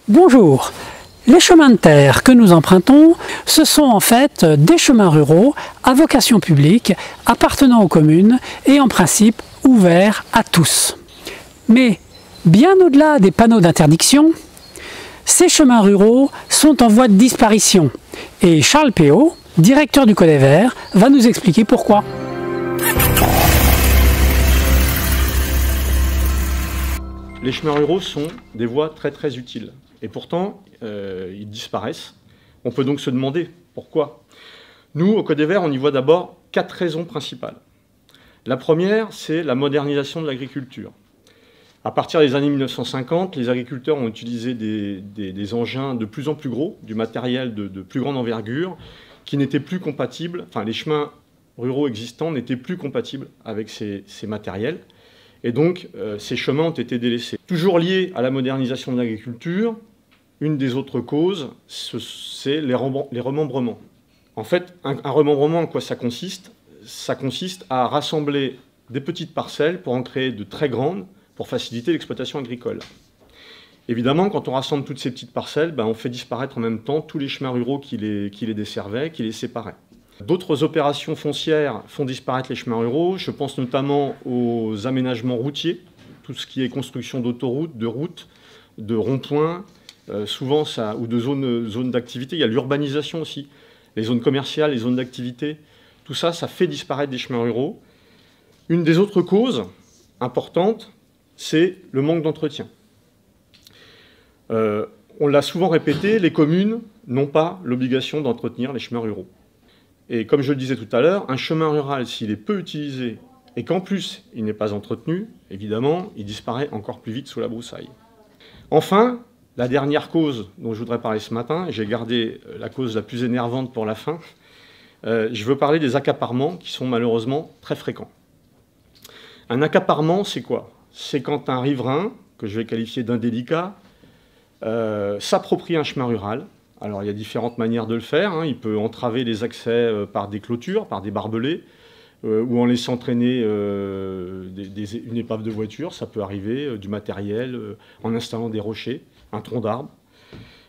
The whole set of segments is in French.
Bonjour. Les chemins de terre que nous empruntons, ce sont en fait des chemins ruraux à vocation publique, appartenant aux communes et en principe ouverts à tous. Mais bien au-delà des panneaux d'interdiction, ces chemins ruraux sont en voie de disparition. Et Charles Péot, directeur du Caux des Verts, va nous expliquer pourquoi. Les chemins ruraux sont des voies très utiles. Et pourtant, ils disparaissent. On peut donc se demander pourquoi. Nous, au Caux des Verts, on y voit d'abord 4 raisons principales. La première, c'est la modernisation de l'agriculture. À partir des années 1950, les agriculteurs ont utilisé des engins de plus en plus gros, du matériel de plus grande envergure, qui n'étaient plus compatibles, enfin les chemins ruraux existants n'étaient plus compatibles avec ces matériels. Et donc, ces chemins ont été délaissés. Toujours lié à la modernisation de l'agriculture, une des autres causes, c'est les remembrements. En fait, un remembrement, en quoi ça consiste? Ça consiste à rassembler des petites parcelles pour en créer de très grandes, pour faciliter l'exploitation agricole. Évidemment, quand on rassemble toutes ces petites parcelles, on fait disparaître en même temps tous les chemins ruraux qui les desservaient, qui les séparaient. D'autres opérations foncières font disparaître les chemins ruraux. Je pense notamment aux aménagements routiers, tout ce qui est construction d'autoroutes, de routes, de ronds-points, souvent ça, ou de zones d'activité. Il y a l'urbanisation aussi, les zones commerciales, les zones d'activité. Tout ça, ça fait disparaître des chemins ruraux. Une des autres causes importantes, c'est le manque d'entretien. On l'a souvent répété, les communes n'ont pas l'obligation d'entretenir les chemins ruraux. Et comme je le disais tout à l'heure, un chemin rural, s'il est peu utilisé et qu'en plus il n'est pas entretenu, évidemment, il disparaît encore plus vite sous la broussaille. Enfin, la dernière cause dont je voudrais parler ce matin, j'ai gardé la cause la plus énervante pour la fin, je veux parler des accaparements qui sont malheureusement très fréquents. Un accaparement, c'est quoi? C'est quand un riverain, que je vais qualifier d'indélicat, s'approprie un chemin rural. Alors il y a différentes manières de le faire. Il peut entraver les accès par des clôtures, par des barbelés, ou en laissant traîner une épave de voiture, ça peut arriver, du matériel, en installant des rochers, un tronc d'arbre.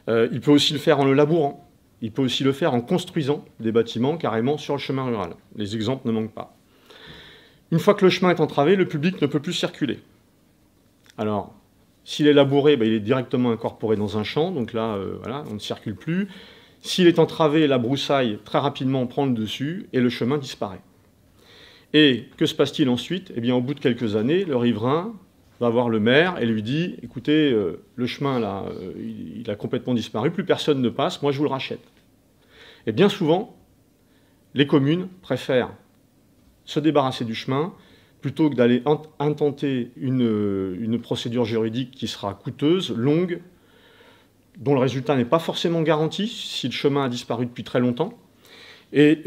Il peut aussi le faire en le labourant. Il peut aussi le faire en construisant des bâtiments carrément sur le chemin rural. Les exemples ne manquent pas. Une fois que le chemin est entravé, le public ne peut plus circuler. Alors, s'il est labouré, il est directement incorporé dans un champ, donc là, voilà, on ne circule plus. S'il est entravé, la broussaille, très rapidement, prend le dessus et le chemin disparaît. Et que se passe-t-il ensuite? Eh bien, au bout de quelques années, le riverain va voir le maire et lui dit « Écoutez, le chemin, là, il a complètement disparu, plus personne ne passe, moi je vous le rachète. » Et bien souvent, les communes préfèrent se débarrasser du chemin plutôt que d'aller intenter une procédure juridique qui sera coûteuse, longue, dont le résultat n'est pas forcément garanti si le chemin a disparu depuis très longtemps. Et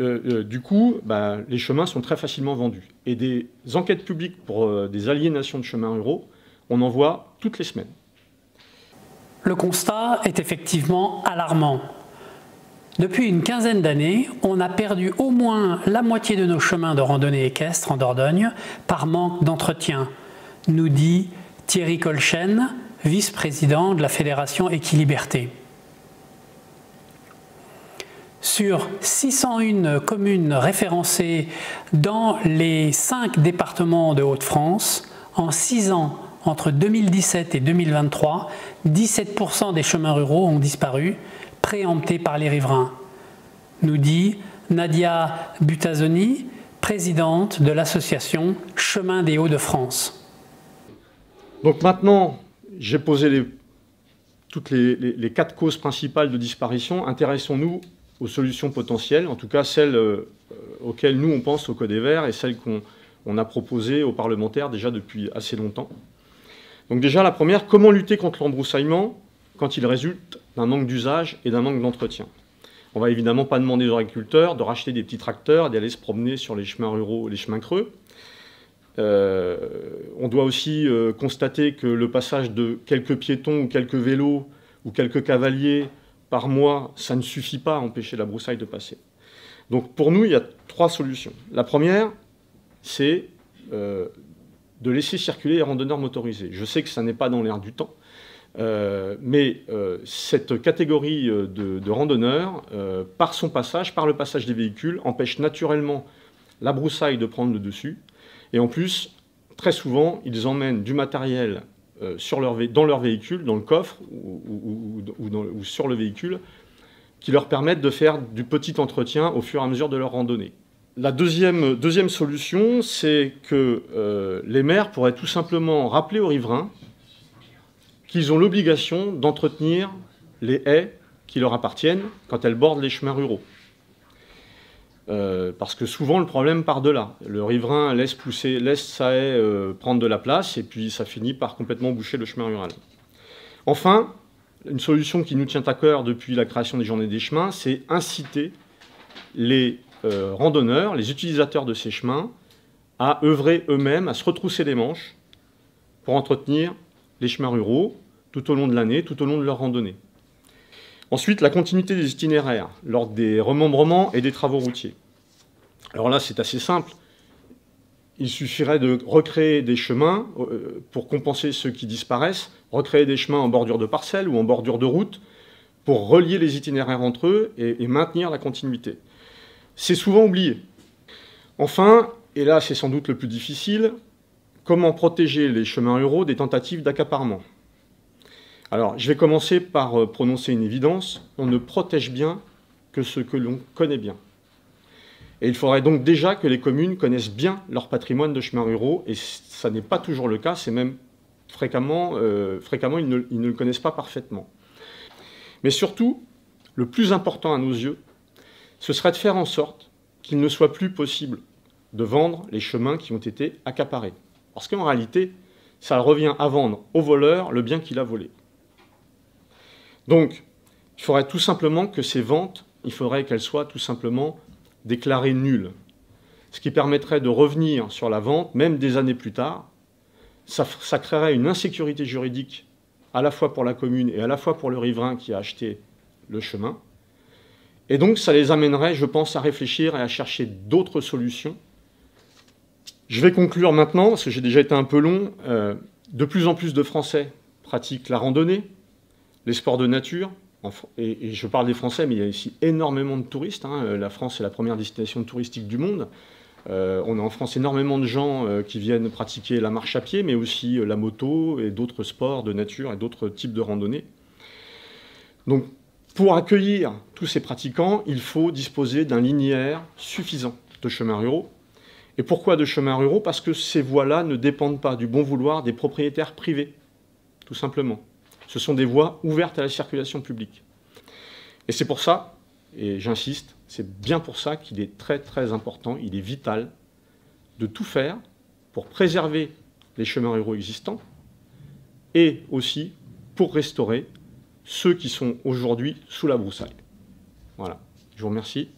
du coup, les chemins sont très facilement vendus. Et des enquêtes publiques pour des aliénations de chemins ruraux, on en voit toutes les semaines. Le constat est effectivement alarmant. Depuis une quinzaine d'années, on a perdu au moins la moitié de nos chemins de randonnée équestre en Dordogne par manque d'entretien, nous dit Thierry Colchen, vice-président de la Fédération Équiliberté. Sur 601 communes référencées dans les 5 départements de Hauts-de-France, en 6 ans, entre 2017 et 2023, 17% des chemins ruraux ont disparu, préemptés par les riverains, nous dit Nadia Butazoni, présidente de l'association Chemin des Hauts-de-France. Donc maintenant, j'ai posé toutes les 4 causes principales de disparition. Intéressons-nous aux solutions potentielles, en tout cas celles auxquelles nous on pense au Caux des Verts et celles qu'on a proposées aux parlementaires déjà depuis assez longtemps. Donc déjà la première, comment lutter contre l'embroussaillement quand il résulte d'un manque d'usage et d'un manque d'entretien? On ne va évidemment pas demander aux agriculteurs de racheter des petits tracteurs et d'aller se promener sur les chemins ruraux, les chemins creux. On doit aussi constater que le passage de quelques piétons ou quelques vélos ou quelques cavaliers par mois, ça ne suffit pas à empêcher la broussaille de passer. Donc pour nous, il y a 3 solutions. La première, c'est de laisser circuler les randonneurs motorisés. Je sais que ça n'est pas dans l'air du temps, Cette catégorie de randonneurs, par le passage des véhicules, empêche naturellement la broussaille de prendre le dessus. Et en plus, très souvent, ils emmènent du matériel dans leur véhicule, dans le coffre ou sur le véhicule, qui leur permettent de faire du petit entretien au fur et à mesure de leur randonnée. La deuxième solution, c'est que les maires pourraient tout simplement rappeler aux riverains qu'ils ont l'obligation d'entretenir les haies qui leur appartiennent quand elles bordent les chemins ruraux. Parce que souvent, le problème part de là. Le riverain laisse sa haie prendre de la place, et puis ça finit par complètement boucher le chemin rural. Enfin, une solution qui nous tient à cœur depuis la création des Journées des chemins, c'est inciter les randonneurs, les utilisateurs de ces chemins, à œuvrer eux-mêmes, à se retrousser les manches pour entretenir les chemins ruraux tout au long de l'année, tout au long de leur randonnée. Ensuite, la continuité des itinéraires lors des remembrements et des travaux routiers. Alors là, c'est assez simple. Il suffirait de recréer des chemins pour compenser ceux qui disparaissent, recréer des chemins en bordure de parcelles ou en bordure de route pour relier les itinéraires entre eux et maintenir la continuité. C'est souvent oublié. Enfin, et là c'est sans doute le plus difficile, comment protéger les chemins ruraux des tentatives d'accaparement? Alors, je vais commencer par prononcer une évidence. On ne protège bien que ce que l'on connaît bien. Et il faudrait donc déjà que les communes connaissent bien leur patrimoine de chemins ruraux, et ça n'est pas toujours le cas, c'est même fréquemment ils ne le connaissent pas parfaitement. Mais surtout, le plus important à nos yeux, ce serait de faire en sorte qu'il ne soit plus possible de vendre les chemins qui ont été accaparés. Parce qu'en réalité, ça revient à vendre au voleur le bien qu'il a volé. Donc, il faudrait tout simplement que ces ventes, il faudrait qu'elles soient tout simplement déclarées nulles. Ce qui permettrait de revenir sur la vente, même des années plus tard. Ça créerait une insécurité juridique à la fois pour la commune et à la fois pour le riverain qui a acheté le chemin. Et donc, ça les amènerait, je pense, à réfléchir et à chercher d'autres solutions. Je vais conclure maintenant, parce que j'ai déjà été un peu long. De plus en plus de Français pratiquent la randonnée, les sports de nature, et je parle des Français, mais il y a ici énormément de touristes. La France est la première destination touristique du monde. On a en France énormément de gens qui viennent pratiquer la marche à pied, mais aussi la moto et d'autres sports de nature et d'autres types de randonnées. Donc, pour accueillir tous ces pratiquants, il faut disposer d'un linéaire suffisant de chemins ruraux. Et pourquoi de chemins ruraux? Parce que ces voies-là ne dépendent pas du bon vouloir des propriétaires privés, tout simplement. Ce sont des voies ouvertes à la circulation publique. Et c'est pour ça, et j'insiste, c'est bien pour ça qu'il est très très important, il est vital de tout faire pour préserver les chemins ruraux existants et aussi pour restaurer ceux qui sont aujourd'hui sous la broussaille. Voilà, je vous remercie.